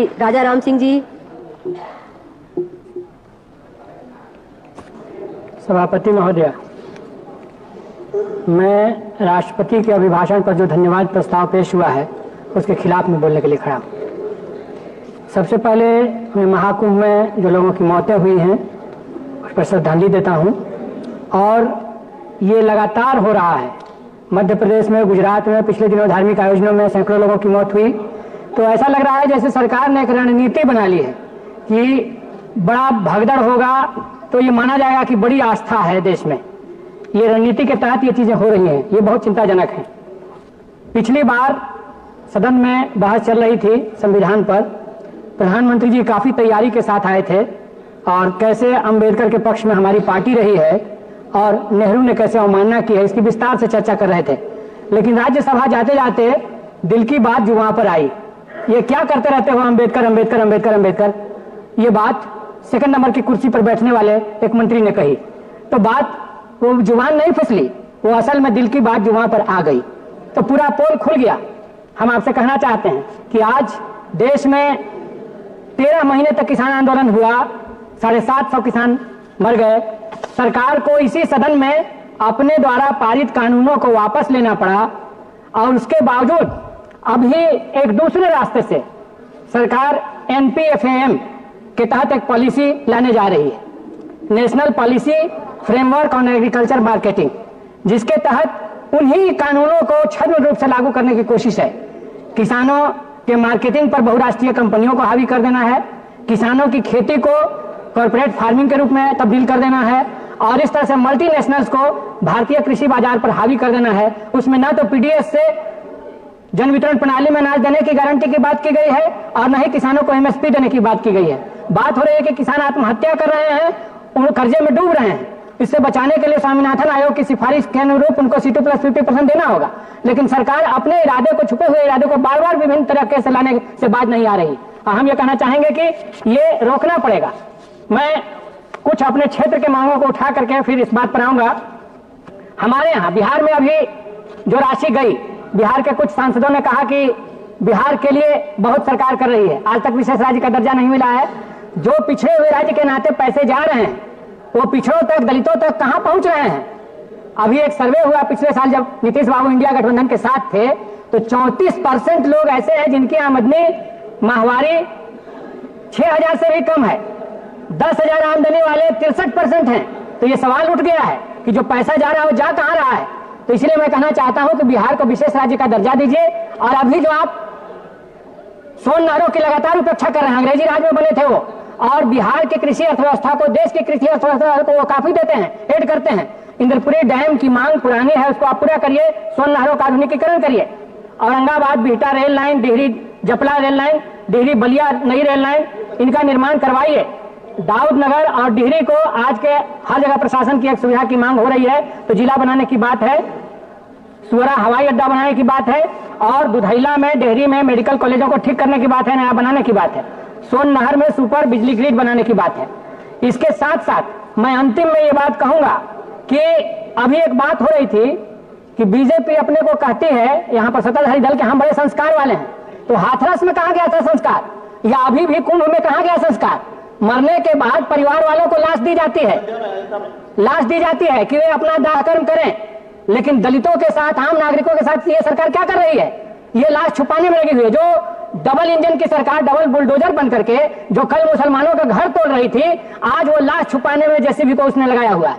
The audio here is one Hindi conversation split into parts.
श्री राजा राम सिंह जी। सभापति महोदय, मैं राष्ट्रपति के अभिभाषण पर जो धन्यवाद प्रस्ताव पेश हुआ है उसके खिलाफ में बोलने के लिए खड़ा हूँ। सबसे पहले मैं महाकुंभ में जो लोगों की मौतें हुई हैं उस पर श्रद्धांजलि देता हूँ। और ये लगातार हो रहा है, मध्य प्रदेश में, गुजरात में पिछले दिनों धार्मिक आयोजनों में सैकड़ों लोगों की मौत हुई। तो ऐसा लग रहा है जैसे सरकार ने एक रणनीति बना ली है कि बड़ा भगदड़ होगा तो ये माना जाएगा कि बड़ी आस्था है देश में। ये रणनीति के तहत ये चीजें हो रही हैं, ये बहुत चिंताजनक है। पिछली बार सदन में बहस चल रही थी संविधान पर, प्रधानमंत्री जी काफी तैयारी के साथ आए थे और कैसे अंबेडकर के पक्ष में हमारी पार्टी रही है और नेहरू ने कैसे अवमानना की है इसकी विस्तार से चर्चा कर रहे थे। लेकिन राज्यसभा जाते जाते दिल की बात जुबान पर आई, ये क्या करते रहते हो अंबेडकर अंबेडकर अंबेडकर अंबेडकर। ये बात सेकंड नंबर की कुर्सी पर बैठने वाले एक मंत्री ने कही, तो बात वो जुबान नहीं फिसली, वो असल में दिल की बात जुबान पर आ गई, तो पूरा पोल खुल गया। हम आपसे कहना चाहते हैं कि आज देश में 13 महीने तक किसान आंदोलन हुआ, 750 किसान मर गए। सरकार को इसी सदन में अपने द्वारा पारित कानूनों को वापस लेना पड़ा और उसके बावजूद अभी एक दूसरे रास्ते से सरकार NPFAM के तहत एक पॉलिसी लाने जा रही है, national policy framework on agriculture marketing, जिसके तहत उन्हीं कानूनों को छद्म रूप से लागू करने की कोशिश है। किसानों के मार्केटिंग पर बहुराष्ट्रीय कंपनियों को हावी कर देना है, किसानों की खेती को कॉर्पोरेट फार्मिंग के रूप में तब्दील कर देना है और इस तरह से मल्टीनेशनल्स को भारतीय कृषि बाजार पर हावी कर देना है। उसमें न तो PDS से जन वितरण प्रणाली में अनाज देने की गारंटी की बात की गई है और न ही किसानों को MSP देने की बात की गई है। बात हो रही है कि किसान आत्महत्या कर रहे हैं, उन कर्जे में डूब रहे हैं। इससे बचाने के लिए स्वामीनाथन आयोग की सिफारिश के अनुरूप उनको C2 + 50% देना होगा, लेकिन सरकार अपने इरादे को, छुपे हुए इरादे को बार बार विभिन्न तरीके से लाने से बात नहीं आ रही। और हम ये कहना चाहेंगे कि ये रोकना पड़ेगा। मैं कुछ अपने क्षेत्र के मांगों को उठा करके फिर इस बात पर आऊंगा। हमारे यहाँ बिहार में अभी जो राशि गई, बिहार के कुछ सांसदों ने कहा कि बिहार के लिए बहुत सरकार कर रही है, आज तक विशेष राज्य का दर्जा नहीं मिला है। जो पिछड़े हुए राज्य के नाते पैसे जा रहे हैं वो पिछड़ों तक, दलितों तक कहां पहुंच रहे हैं। अभी एक सर्वे हुआ पिछले साल जब नीतीश बाबू इंडिया गठबंधन के साथ थे, तो 34% लोग ऐसे हैं जिनकी आमदनी माहवारी 6000 से भी कम है। 10,000 आमदनी वाले 63% हैं। तो ये सवाल उठ गया है कि जो पैसा जा रहा है वो जा कहां रहा है। तो इसलिए मैं कहना चाहता हूं कि बिहार को विशेष राज्य का दर्जा दीजिए। और अभी जो आप सोन नहरों की लगातार उपेक्षा कर रहे हैं, अंग्रेजी राज में बने थे वो, और बिहार की कृषि अर्थव्यवस्था को, देश की कृषि अर्थव्यवस्था को वो काफी देते हैं, ऐड करते हैं। इंद्रपुरी डैम की मांग पुरानी है, उसको आप पूरा करिए, सोन नहरों का आधुनिकीकरण करिए। औरंगाबाद बिहटा रेल लाइन, डिहरी जपला रेल लाइन, डिहरी बलिया नई रेल लाइन, इनका निर्माण करवाइए। दाऊदनगर और डिहरी को आज के हर जगह प्रशासन की एक सुविधा की मांग हो रही है, तो जिला बनाने की बात है, सुअरा हवाई अड्डा बनाने की बात है, और दुधैला में, डेहरी में मेडिकल कॉलेजों को ठीक करने की बात है, नया बनाने की बात है। सोन नहर में सुपर बिजली ग्रिड बनाने की बात है। इसके साथ साथ मैं अंतिम में ये बात कहूंगा कि अभी एक बात हो रही थी कि बीजेपी अपने को कहती है, यहाँ पर सत्ताधारी दल के हम बड़े संस्कार वाले हैं, तो हाथरस में कहा गया था संस्कार, या अभी भी कुंभ में कहा गया संस्कार। मरने के बाद परिवार वालों को लाश दी जाती है, लाश दी जाती है कि वे अपना दाह कर्म करें, लेकिन दलितों के साथ, आम नागरिकों के साथ ये सरकार क्या कर रही है? ये लाश छुपाने में लगी हुई है। जो डबल इंजन की सरकार, डबल बुलडोजर बन करके जो कल मुसलमानों का घर तोड़ रही थी, आज वो लाश छुपाने में JCB को उसने लगाया हुआ है,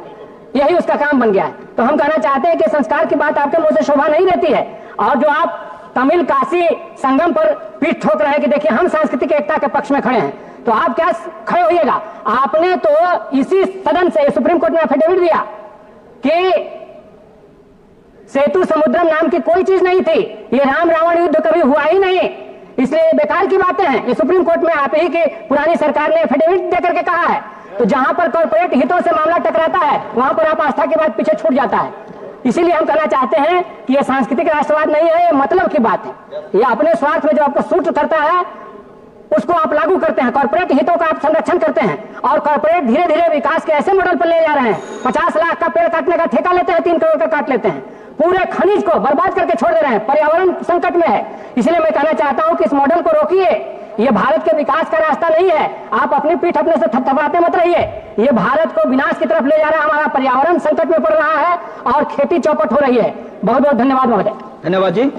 यही उसका काम बन गया है। तो हम कहना चाहते हैं कि संस्कार की बात आपके मुंह से शोभा नहीं रहती है, और जो आप तमिल काशी संगम पर पीठ ठोक रहे हैं कि देखिए हम सांस्कृतिक एकता के पक्ष में खड़े हैं, तो आप क्या खड़े होइएगा? आपने तो इसी सदन से सुप्रीम कोर्ट में एफिडेविट दिया कि सेतु समुद्रम नाम की कोई चीज नहीं थी, ये राम रावण युद्ध कभी हुआ ही नहीं, इसलिए बेकार की बातें हैं। ये सुप्रीम कोर्ट में आप ही की पुरानी सरकार ने एफिडेविट देकर के कहा है। तो जहां पर कॉर्पोरेट हितों से मामला टकराता है, वहां पर आप आस्था की बात पीछे छूट जाता है। इसीलिए हम कहना चाहते हैं कि ये सांस्कृतिक राष्ट्रवाद नहीं है, ये मतलब की बात है। ये अपने स्वार्थ में जो आपको सूट करता है उसको आप लागू करते हैं, कॉर्पोरेट हितों का आप संरक्षण करते हैं, और कॉर्पोरेट धीरे धीरे विकास के ऐसे मॉडल पर ले जा रहे हैं। 50 लाख का पेड़ काटने का ठेका लेते हैं, 3 करोड़ का काट लेते हैं, पूरे खनिज को बर्बाद करके छोड़ दे रहे हैं, पर्यावरण संकट में है। इसलिए मैं कहना चाहता हूं कि इस मॉडल को रोकिए, ये भारत के विकास का रास्ता नहीं है। आप अपनी पीठ अपने से थपथपाते मत रहिए। ये भारत को विनाश की तरफ ले जा रहा है। हमारा पर्यावरण संकट में पड़ रहा है और खेती चौपट हो रही है। बहुत बहुत धन्यवाद महोदय। धन्यवाद जी।